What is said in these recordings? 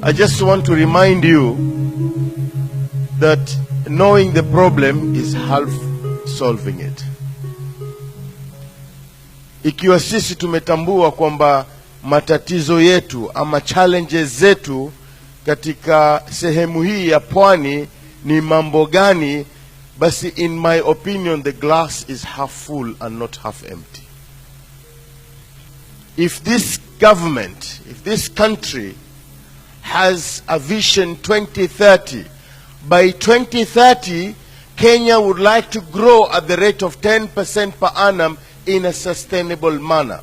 I just want to remind you that knowing the problem is half solving it. Ikiwa sisi tumetambua kwamba matatizo yetu ama challenges zetu katika sehemu hii ya pwani ni mambo gani, basi in my opinion the glass is half full and not half empty. If this government, if this country has a vision 2030, by 2030 Kenya would like to grow at the rate of 10% per annum in a sustainable manner.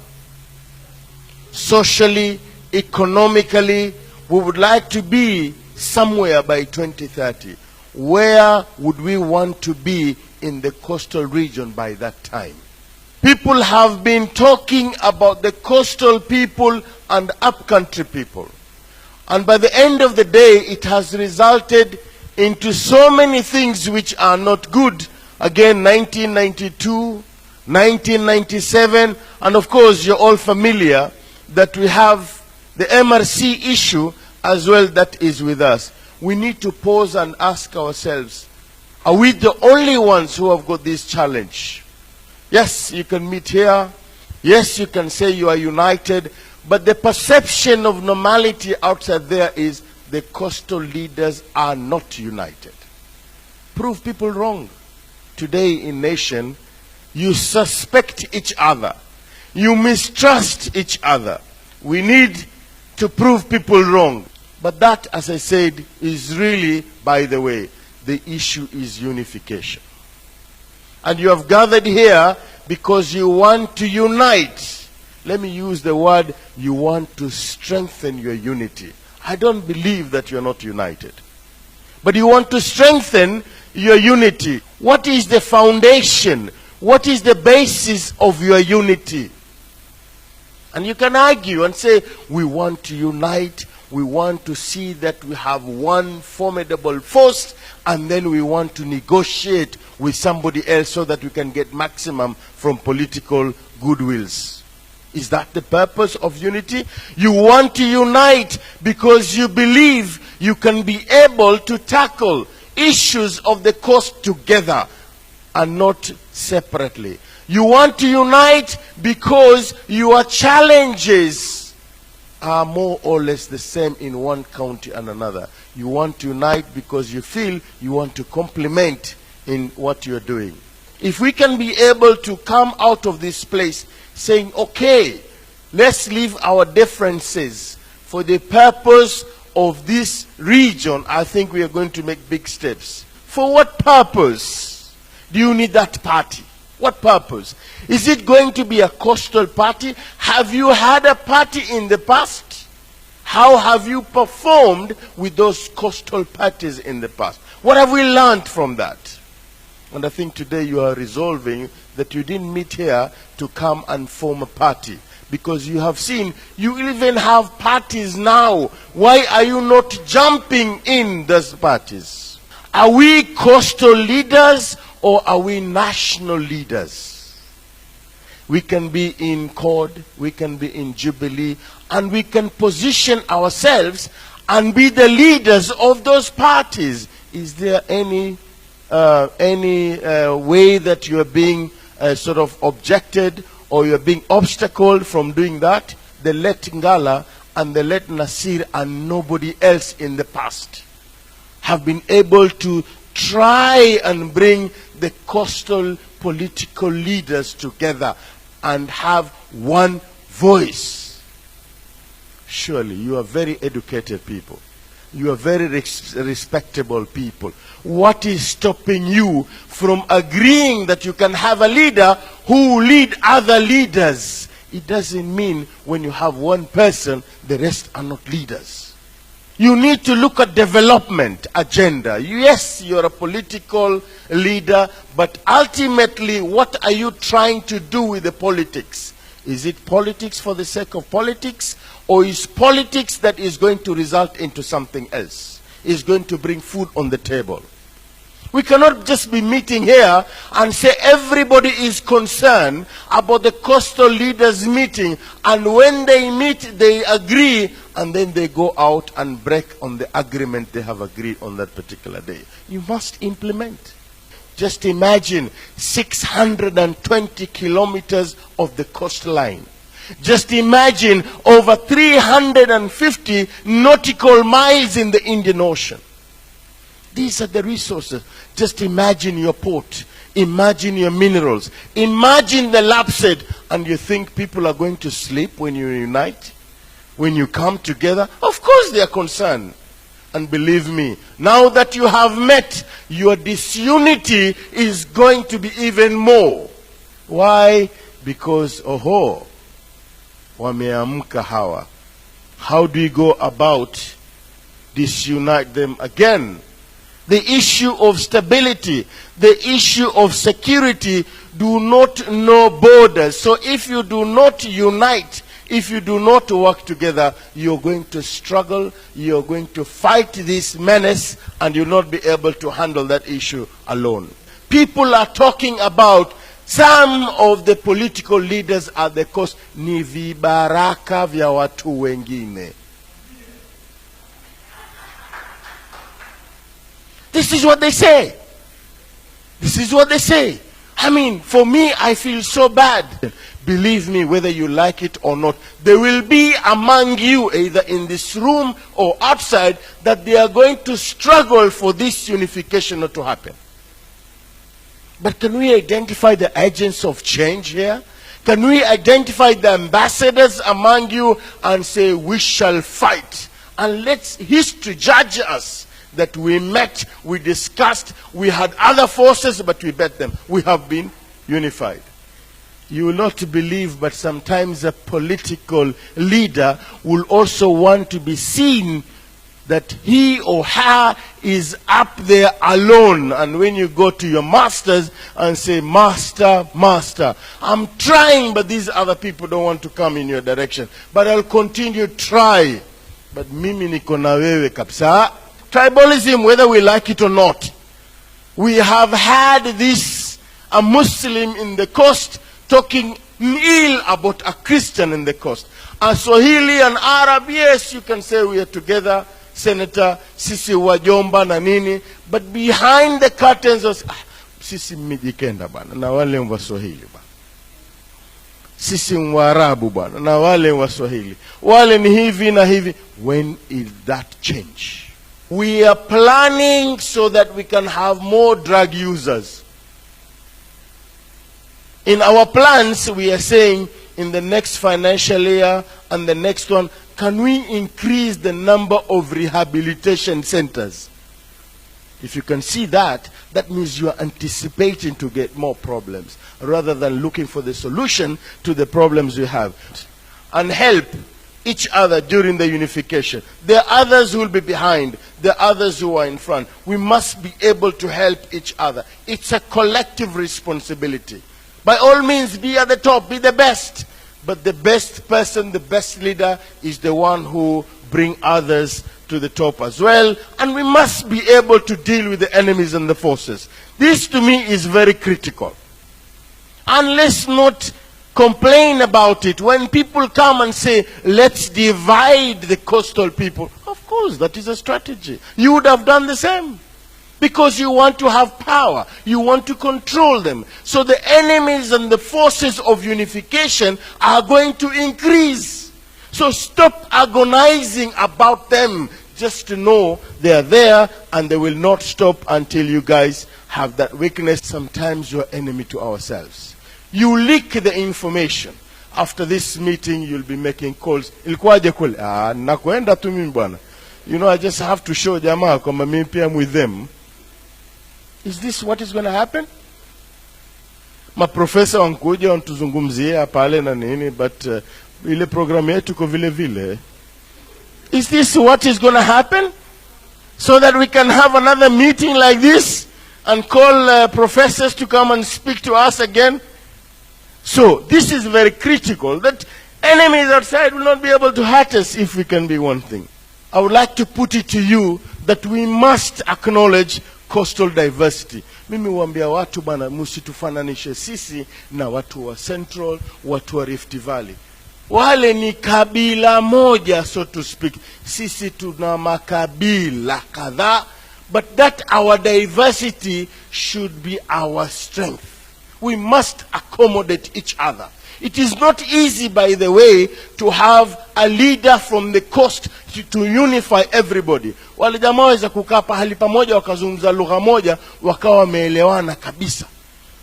Socially, economically, we would like to be somewhere by 2030. Where would we want to be in the coastal region by that time? People have been talking about the coastal people and upcountry people. And by the end of the day, it has resulted into so many things which are not good. Again, 1992, 1997, and of course you're all familiar that we have the MRC issue as well that is with us. We need to pause and ask ourselves, are we the only ones who have got this challenge? Yes, you can meet here. Yes, you can say you are united. But the perception of normality outside there is the coastal leaders are not united. Prove people wrong. Today in nation, you suspect each other. You mistrust each other. We need to prove people wrong. But that, as I said, is really, by the way, the issue is unification. And you have gathered here because you want to unite. Let me use the word, you want to strengthen your unity. I don't believe that you're not united. But you want to strengthen your unity. What is the foundation? What is the basis of your unity? And you can argue and say, we want to unite. We want to see that we have one formidable force, and then we want to negotiate with somebody else so that we can get maximum from political goodwills. Is that the purpose of unity? You want to unite because you believe you can be able to tackle issues of the coast together and not separately. You want to unite because your challenges are more or less the same in one county and another. You want to unite because you feel you want to complement in what you're doing. If we can be able to come out of this place saying, okay, let's leave our differences for the purpose of this region, I think we are going to make big steps. For what purpose do you need that party? What purpose? Is it going to be a coastal party? Have you had a party in the past? How have you performed with those coastal parties in the past? What have we learned from that? And I think today you are resolving that you didn't meet here to come and form a party. Because you have seen, you even have parties now. Why are you not jumping in those parties? Are we coastal leaders or are we national leaders? We can be in CORD, we can be in Jubilee, and we can position ourselves and be the leaders of those parties. Is there any way that you are being sort of objected or you are being obstacled from doing that? The late Ngala and the late Nasir and nobody else in the past have been able to try and bring the coastal political leaders together and have one voice. Surely you are very educated people. You are very respectable people. What is stopping you from agreeing that you can have a leader who will lead other leaders? It doesn't mean when you have one person, the rest are not leaders. You need to look at development agenda. Yes, you're a political leader, but ultimately, what are you trying to do with the politics? Is it politics for the sake of politics? Or is politics that is going to result into something else? Is going to bring food on the table? We cannot just be meeting here and say everybody is concerned about the coastal leaders meeting, and when they meet, they agree, and then they go out and break on the agreement they have agreed on that particular day. You must implement. Just imagine 620 kilometers of the coastline. Just imagine over 350 nautical miles in the Indian Ocean. These are the resources. Just imagine your port. Imagine your minerals. Imagine the lapsed. And you think people are going to sleep when you unite? When you come together? Of course they are concerned. And believe me, now that you have met, your disunity is going to be even more. Why? Because, wameamka hawa. How do we go about disunite them again? The issue of stability, the issue of security do not know borders. So if you do not unite, if you do not work together, you're going to struggle, you're going to fight this menace, and you'll not be able to handle that issue alone. People are talking about some of the political leaders at the coast, ni vibaraka vya watu wengine. This is what they say. This is what they say. I mean, for me, I feel so bad. Believe me, whether you like it or not, there will be among you, either in this room or outside, that they are going to struggle for this unification not to happen. But can we identify the agents of change here? Can we identify the ambassadors among you and say, we shall fight? And let history judge us. That we met, we discussed, we had other forces, but we bet them. We have been unified. You will not believe, but sometimes a political leader will also want to be seen that he or her is up there alone. And when you go to your masters and say, Master, Master, I'm trying, but these other people don't want to come in your direction. But I'll continue to try. But mimi niko na wewe kabisa. Tribalism, whether we like it or not. We have had this, a Muslim in the coast talking ill about a Christian in the coast. A Swahili and Arab, yes, you can say we are together, Senator, sisi wajomba na nini, but behind the curtains of, sisi mijikenda bana, na wale wa Swahili bana. Sisi Mwarabu bana, na wale wa Swahili. Wale ni hivi na hivi. When will that change? We are planning so that we can have more drug users. In our plans, we are saying in the next financial year and the next one, can we increase the number of rehabilitation centers? If you can see that, that means you are anticipating to get more problems rather than looking for the solution to the problems we have. And help each other during the unification. There are others who will be behind. There are others who are in front. We must be able to help each other. It's a collective responsibility. By all means, be at the top, be the best. But the best person, the best leader is the one who brings others to the top as well. And we must be able to deal with the enemies and the forces. This to me is very critical. And let's not complain about it. When people come and say, let's divide the coastal people, of course, that is a strategy. You would have done the same. Because you want to have power. You want to control them. So the enemies and the forces of unification are going to increase. So stop agonizing about them. Just to know they are there and they will not stop until you guys have that weakness. Sometimes you're enemy to ourselves. You leak the information. After this meeting, you'll be making calls. Ilikuwaje kule? Nakwenda tu mimi bwana. You know, I just have to show jamaa kwamba mimi pia I'm with them. Is this what is going to happen? Maprofesa wankuja wanatuzungumzia pale na nini, but ile programu yetu kwa vile vile. Is this what is going to happen? So that we can have another meeting like this and call professors to come and speak to us again? So, this is very critical, that enemies outside will not be able to hurt us if we can be one thing. I would like to put it to you that we must acknowledge coastal diversity. Mimi huambia watu bana, msitufananishe sisi na watu wa Central, watu wa Rift Valley. Wale ni kabila moja, so to speak. Sisi tuna makabila kadhaa, but that our diversity should be our strength. We must accommodate each other. It is not easy, by the way, to have a leader from the coast to unify everybody. Wale jamaa waweza kukaa pahali pamoja wakazungumza lugha moja wakawa wameelewana kabisa.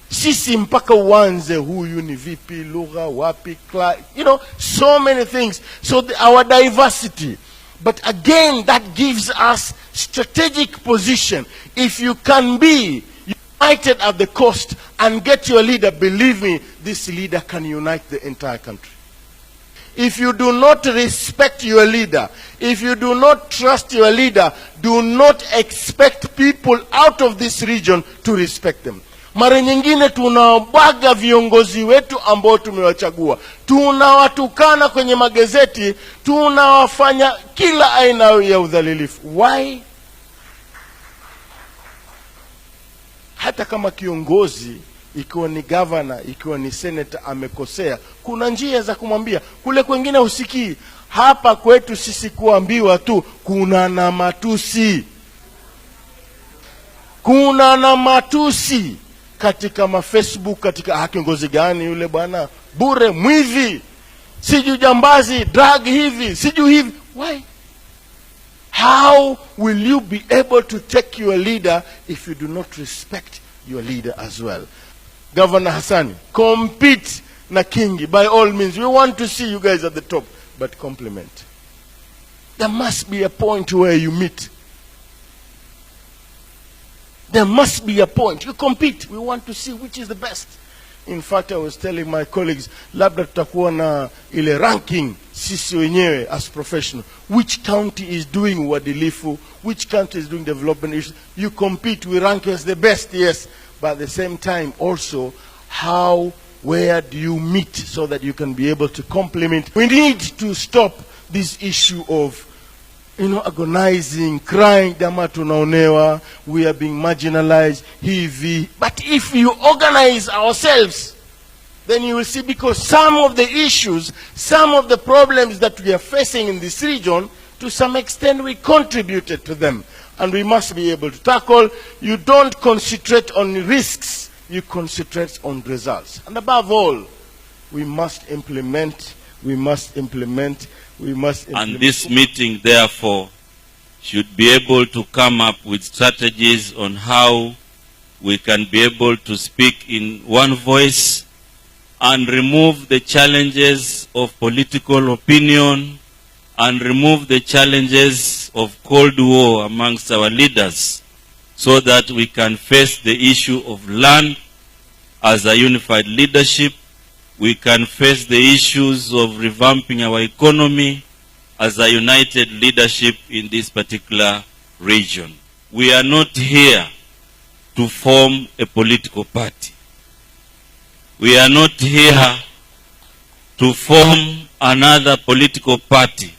Sisi mpaka uanze huyu ni vipi, lugha wapi, so many things. So our diversity. But again, that gives us strategic position. If you can be united at the coast and get your leader, believe me, this leader can unite the entire country. If you do not respect your leader, if you do not trust your leader, do not expect people out of this region to respect them. Mara nyingine tunawabwaga viongozi wetu ambao tumewachagua. Tunawatukana kwenye magazeti, tunawafanya kila aina ya udhalilifu. Why? Hata kama kiongozi, ikiwa ni governor, ikiwa ni senator amekosea, kuna njia za kumwambia. Kule kwingine usikii. Hapa kwetu sisi kuambiwa tu, kuna na matusi. Kuna na matusi katika Facebook, katika kiongozi gani yule bwana, bure, mwivi, siju jambazi, drug hivi, siju hivi. Why? How will you be able to take your leader if you do not respect your leader as well? Governor Hassani, compete na Kingi. By all means, we want to see you guys at the top, but complement. There must be a point where you meet. There must be a point. You compete. We want to see which is the best. In fact, I was telling my colleagues, labda tutakuwa na ile ranking sisi wenyewe as professional. Which county is doing uadilifu? Which county is doing development issues? You compete. We rank you as the best, yes. But at the same time, also, where do you meet so that you can be able to complement? We need to stop this issue of, agonizing, crying, dama tunaonewa, we are being marginalized, hivi. But if you organize ourselves, then you will see, because some of the issues, some of the problems that we are facing in this region, to some extent we contributed to them. And we must be able to tackle. You don't concentrate on risks, you concentrate on results. And above all, we must implement. And this meeting, therefore, should be able to come up with strategies on how we can be able to speak in one voice and remove the challenges of political opinion and remove the challenges of Cold War amongst our leaders, so that we can face the issue of land as a unified leadership. We can face the issues of revamping our economy as a united leadership in this particular region. We are not here to form a political party. We are not here to form another political party.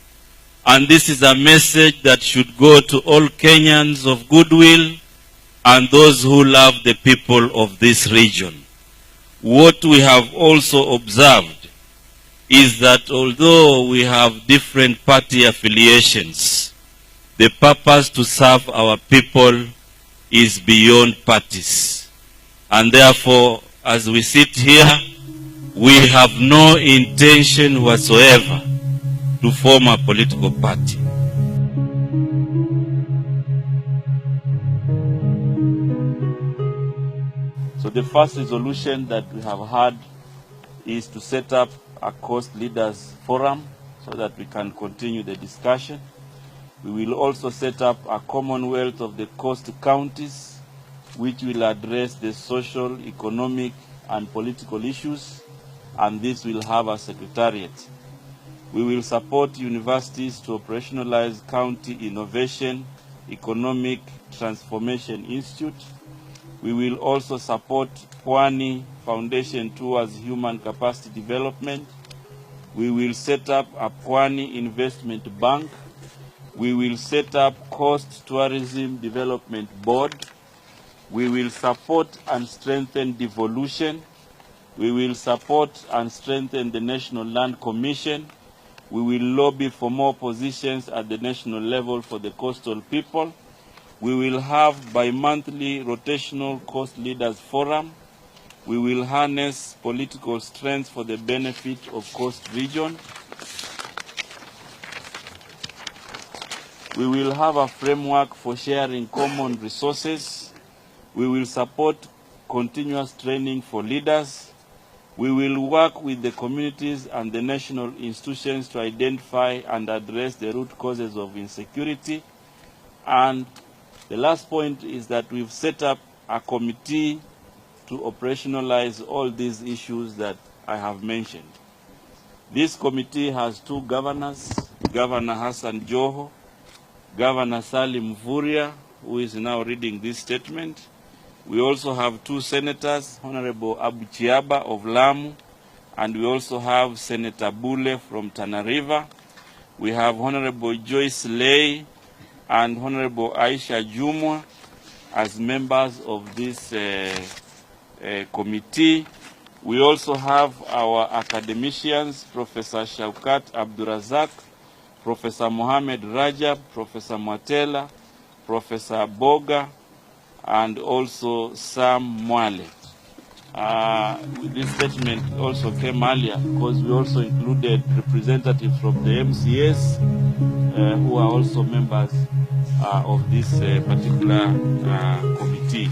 And this is a message that should go to all Kenyans of goodwill and those who love the people of this region. What we have also observed is that although we have different party affiliations, the purpose to serve our people is beyond parties. And therefore, as we sit here, we have no intention whatsoever to form a political party. So the first resolution that we have had is to set up a Coast Leaders Forum so that we can continue the discussion. We will also set up a Commonwealth of the Coast Counties, which will address the social, economic, and political issues, and this will have a secretariat. We will support universities to operationalize County Innovation Economic Transformation Institute. We will also support Pwani Foundation towards human capacity development. We will set up a Pwani Investment Bank. We will set up Coast Tourism Development Board. We will support and strengthen devolution. We will support and strengthen the National Land Commission. We will lobby for more positions at the national level for the coastal people. We will have bi-monthly rotational coast leaders forum. We will harness political strength for the benefit of coast region. We will have a framework for sharing common resources. We will support continuous training for leaders. We will work with the communities and the national institutions to identify and address the root causes of insecurity. And the last point is that we've set up a committee to operationalize all these issues that I have mentioned. This committee has two governors, Governor Hassan Joho, Governor Salim Mvurya, who is now reading this statement. We also have two senators, Honorable Abu Chiaba of Lamu, and we also have Senator Bule from Tana River. We have Honorable Joyce Lay and Honorable Aisha Jumwa as members of this committee. We also have our academicians, Professor Shaukat Abdurazak, Professor Mohamed Rajab, Professor Mwatela, Professor Boga, and also Sam Mwale. This statement also came earlier because we also included representatives from the MCS who are also members of this particular committee.